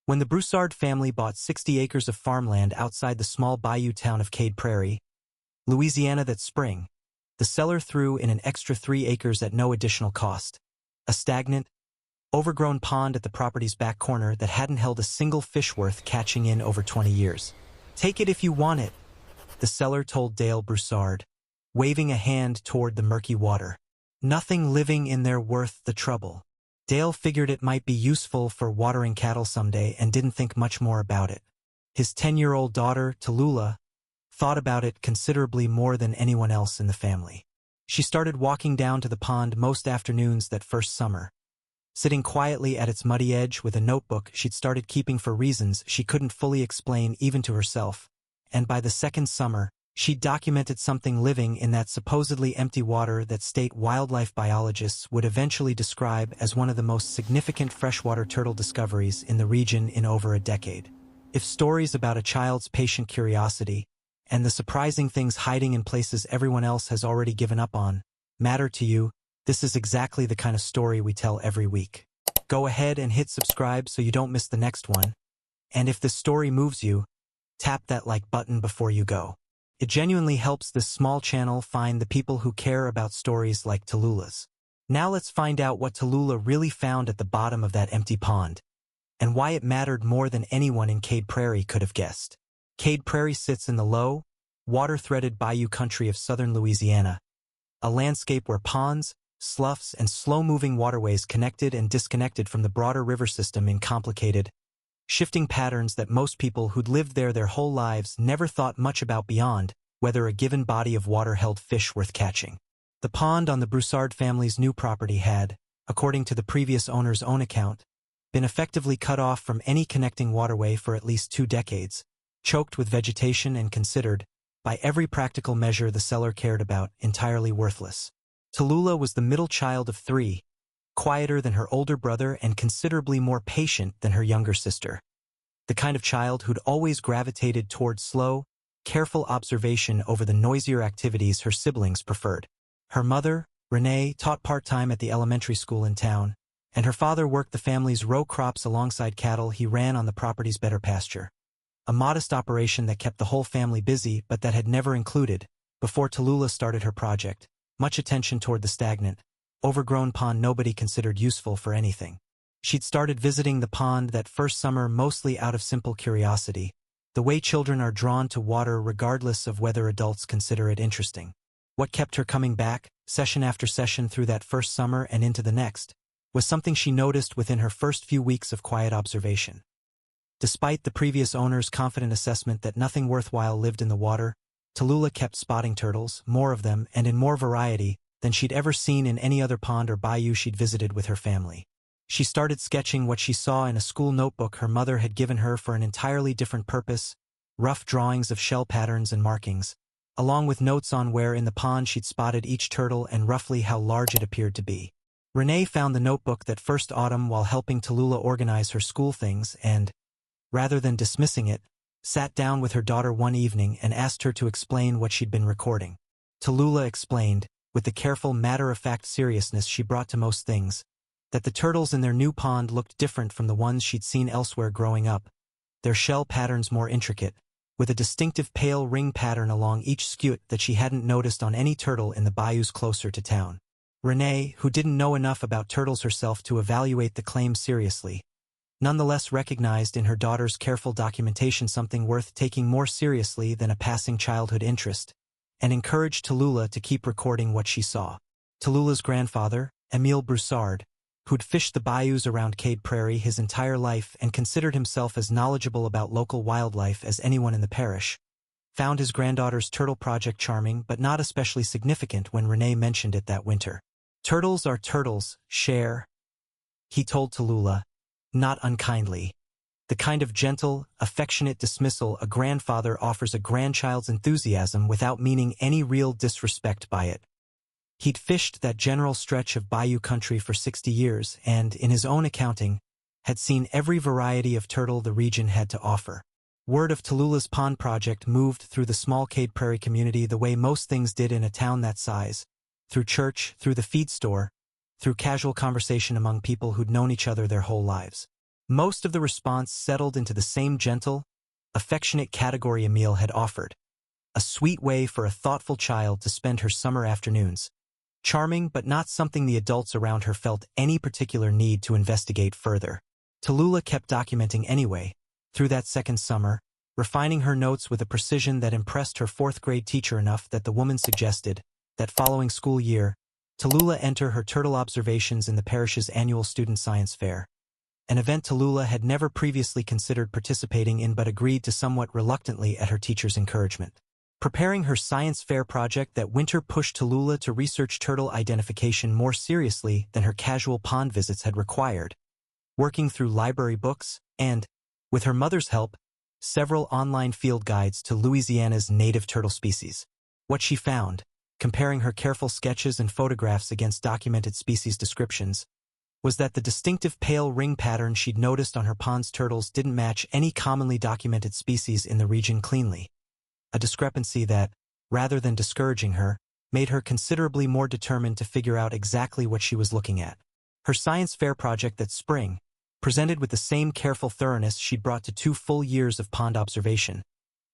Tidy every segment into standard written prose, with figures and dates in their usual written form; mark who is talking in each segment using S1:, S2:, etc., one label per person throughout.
S1: When the Broussard family bought 60 acres of farmland outside the small bayou town of Cade Prairie, Louisiana that spring, the seller threw in an extra 3 acres at no additional cost. A stagnant, overgrown pond at the property's back corner that hadn't held a single fish worth catching in over 20 years. "Take it if you want it," the seller told Dale Broussard, waving a hand toward the murky water. "Nothing living in there worth the trouble." Dale figured it might be useful for watering cattle someday and didn't think much more about it. His 10-year-old daughter, Tallulah, thought about it considerably more than anyone else in the family. She started walking down to the pond most afternoons that first summer. Sitting quietly at its muddy edge with a notebook she'd started keeping for reasons she couldn't fully explain even to herself, and by the second summer, she'd documented something living in that supposedly empty water that state wildlife biologists would eventually describe as one of the most significant freshwater turtle discoveries in the region in over a decade. If stories about a child's patient curiosity and the surprising things hiding in places everyone else has already given up on matter to you, this is exactly the kind of story we tell every week. Go ahead and hit subscribe so you don't miss the next one. And if this story moves you, tap that like button before you go. It genuinely helps this small channel find the people who care about stories like Tallulah's. Now let's find out what Tallulah really found at the bottom of that empty pond, and why it mattered more than anyone in Cade Prairie could have guessed. Cade Prairie sits in the low, water-threaded bayou country of southern Louisiana, a landscape where ponds, sloughs, and slow-moving waterways connected and disconnected from the broader river system in complicated, shifting patterns that most people who'd lived there their whole lives never thought much about beyond whether a given body of water held fish worth catching. The pond on the Broussard family's new property had, according to the previous owner's own account, been effectively cut off from any connecting waterway for at least 2 decades, choked with vegetation and considered, by every practical measure the seller cared about, entirely worthless. Tallulah was the middle child of 3, quieter than her older brother and considerably more patient than her younger sister. The kind of child who'd always gravitated toward slow, careful observation over the noisier activities her siblings preferred. Her mother, Renee, taught part-time at the elementary school in town, and her father worked the family's row crops alongside cattle he ran on the property's better pasture. A modest operation that kept the whole family busy but that had never included, before Tallulah started her project, much attention toward the stagnant, overgrown pond nobody considered useful for anything. She'd started visiting the pond that first summer mostly out of simple curiosity, the way children are drawn to water regardless of whether adults consider it interesting. What kept her coming back, session after session through that first summer and into the next, was something she noticed within her first few weeks of quiet observation. Despite the previous owner's confident assessment that nothing worthwhile lived in the water, Tallulah kept spotting turtles, more of them and in more variety than she'd ever seen in any other pond or bayou she'd visited with her family. She started sketching what she saw in a school notebook her mother had given her for an entirely different purpose, rough drawings of shell patterns and markings, along with notes on where in the pond she'd spotted each turtle and roughly how large it appeared to be. Renee found the notebook that first autumn while helping Tallulah organize her school things and, rather than dismissing it, sat down with her daughter one evening and asked her to explain what she'd been recording. Tallulah explained, with the careful matter-of-fact seriousness she brought to most things, that the turtles in their new pond looked different from the ones she'd seen elsewhere growing up, their shell patterns more intricate, with a distinctive pale ring pattern along each scute that she hadn't noticed on any turtle in the bayous closer to town. Renee, who didn't know enough about turtles herself to evaluate the claim seriously, nonetheless recognized in her daughter's careful documentation something worth taking more seriously than a passing childhood interest, and encouraged Tallulah to keep recording what she saw. Tallulah's grandfather, Emile Broussard, who'd fished the bayous around Cade Prairie his entire life and considered himself as knowledgeable about local wildlife as anyone in the parish, found his granddaughter's turtle project charming but not especially significant when Renee mentioned it that winter. "Turtles are turtles, Cher," he told Tallulah, not unkindly, the kind of gentle, affectionate dismissal a grandfather offers a grandchild's enthusiasm without meaning any real disrespect by it. He'd fished that general stretch of bayou country for 60 years and, in his own accounting, had seen every variety of turtle the region had to offer. Word of Tallulah's pond project moved through the small Cade Prairie community the way most things did in a town that size, through church, through the feed store, through casual conversation among people who'd known each other their whole lives. Most of the response settled into the same gentle, affectionate category Emile had offered, a sweet way for a thoughtful child to spend her summer afternoons. Charming, but not something the adults around her felt any particular need to investigate further. Tallulah kept documenting anyway, through that second summer, refining her notes with a precision that impressed her fourth-grade teacher enough that the woman suggested that following school year, Tallulah enter her turtle observations in the parish's annual student science fair, an event Tallulah had never previously considered participating in but agreed to somewhat reluctantly at her teacher's encouragement. Preparing her science fair project that winter pushed Tallulah to research turtle identification more seriously than her casual pond visits had required, working through library books and, with her mother's help, several online field guides to Louisiana's native turtle species. What she found, comparing her careful sketches and photographs against documented species descriptions, was that the distinctive pale ring pattern she'd noticed on her pond's turtles didn't match any commonly documented species in the region cleanly. A discrepancy that, rather than discouraging her, made her considerably more determined to figure out exactly what she was looking at. Her science fair project that spring, presented with the same careful thoroughness she'd brought to 2 full years of pond observation,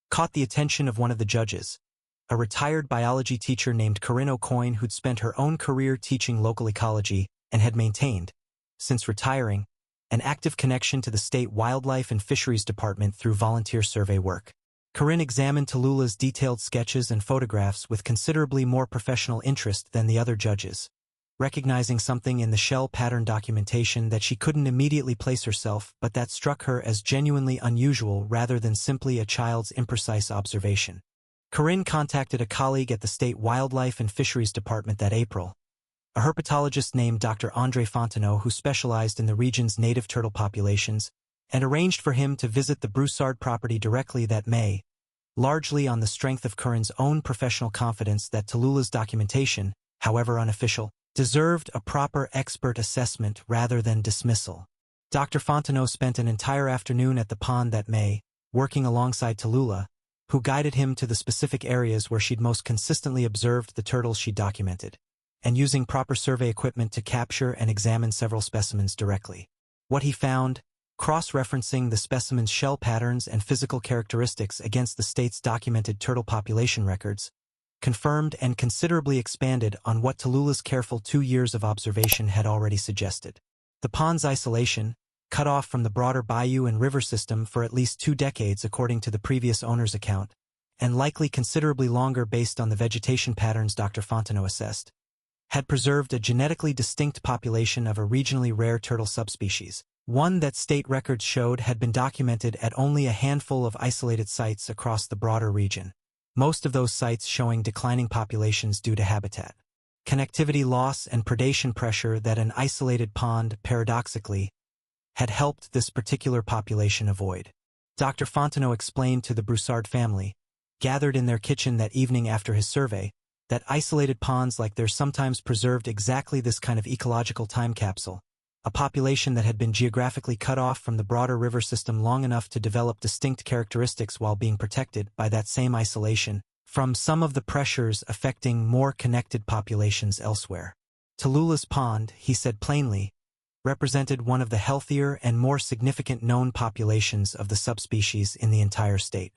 S1: caught the attention of one of the judges, a retired biology teacher named Corinne O'Coin who'd spent her own career teaching local ecology and had maintained, since retiring, an active connection to the state wildlife and fisheries department through volunteer survey work. Corinne examined Tallulah's detailed sketches and photographs with considerably more professional interest than the other judges, recognizing something in the shell pattern documentation that she couldn't immediately place herself but that struck her as genuinely unusual rather than simply a child's imprecise observation. Corinne contacted a colleague at the state wildlife and fisheries department that April, a herpetologist named Dr. Andre Fontenot who specialized in the region's native turtle populations, and arranged for him to visit the Broussard property directly that May, largely on the strength of Corinne's own professional confidence that Tallulah's documentation, however unofficial, deserved a proper expert assessment rather than dismissal. Dr. Fontenot spent an entire afternoon at the pond that May, working alongside Tallulah, who guided him to the specific areas where she'd most consistently observed the turtles she documented, and using proper survey equipment to capture and examine several specimens directly. What he found, cross-referencing the specimen's shell patterns and physical characteristics against the state's documented turtle population records, confirmed and considerably expanded on what Tallulah's careful 2 years of observation had already suggested. The pond's isolation, cut off from the broader bayou and river system for at least 2 decades according to the previous owner's account, and likely considerably longer based on the vegetation patterns Dr. Fontenot assessed, had preserved a genetically distinct population of a regionally rare turtle subspecies, one that state records showed had been documented at only a handful of isolated sites across the broader region, most of those sites showing declining populations due to habitat, connectivity loss and predation pressure that an isolated pond, paradoxically, had helped this particular population avoid. Dr. Fontenot explained to the Broussard family, gathered in their kitchen that evening after his survey, that isolated ponds like theirs sometimes preserved exactly this kind of ecological time capsule, a population that had been geographically cut off from the broader river system long enough to develop distinct characteristics while being protected by that same isolation from some of the pressures affecting more connected populations elsewhere. Tallulah's pond, he said plainly, represented one of the healthier and more significant known populations of the subspecies in the entire state.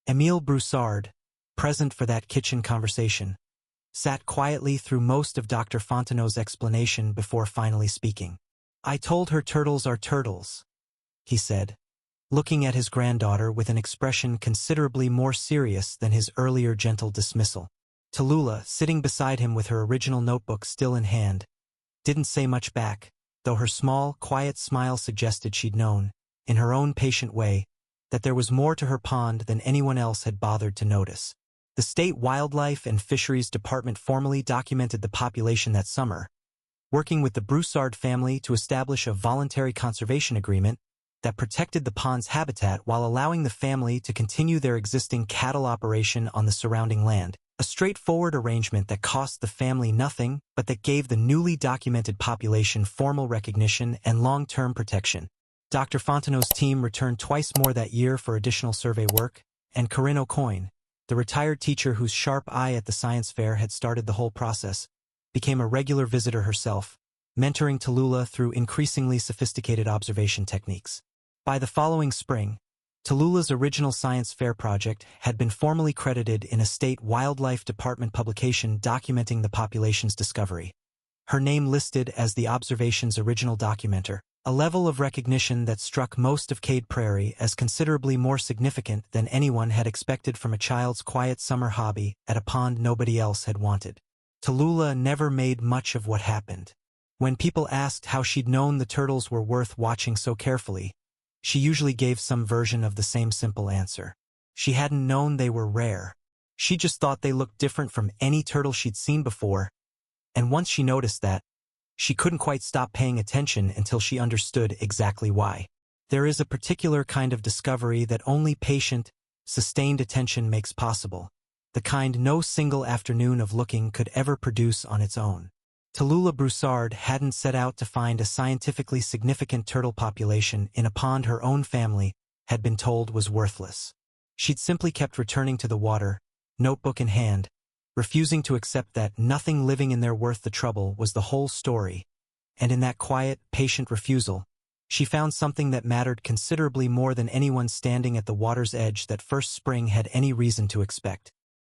S1: Emile Broussard, present for that kitchen conversation, sat quietly through most of Dr. Fontenot's explanation before finally speaking. "I told her turtles are turtles," he said, looking at his granddaughter with an expression considerably more serious than his earlier gentle dismissal. Tallulah, sitting beside him with her original notebook still in hand, didn't say much back, though her small, quiet smile suggested she'd known, in her own patient way, that there was more to her pond than anyone else had bothered to notice. The state wildlife and fisheries department formally documented the population that summer, working with the Broussard family to establish a voluntary conservation agreement that protected the pond's habitat while allowing the family to continue their existing cattle operation on the surrounding land, a straightforward arrangement that cost the family nothing but that gave the newly documented population formal recognition and long-term protection. Dr. Fontenot's team returned twice more that year for additional survey work, and Corinne O'Coin, the retired teacher whose sharp eye at the science fair had started the whole process, became a regular visitor herself, mentoring Tallulah through increasingly sophisticated observation techniques. By the following spring, Tallulah's original science fair project had been formally credited in a state wildlife department publication documenting the population's discovery. Her name listed as the observation's original documenter, a level of recognition that struck most of Cade Prairie as considerably more significant than anyone had expected from a child's quiet summer hobby at a pond nobody else had wanted. Tallulah never made much of what happened. When people asked how she'd known the turtles were worth watching so carefully, she usually gave some version of the same simple answer. She hadn't known they were rare. She just thought they looked different from any turtle she'd seen before, and once she noticed that, she couldn't quite stop paying attention until she understood exactly why. There is a particular kind of discovery that only patient, sustained attention makes possible, the kind no single afternoon of looking could ever produce on its own. Tallulah Broussard hadn't set out to find a scientifically significant turtle population in a pond her own family had been told was worthless. She'd simply kept returning to the water, notebook in hand, refusing to accept that nothing living in there worth the trouble was the whole story, and in that quiet, patient refusal, she found something that mattered considerably more than anyone standing at the water's edge that first spring had any reason to expect.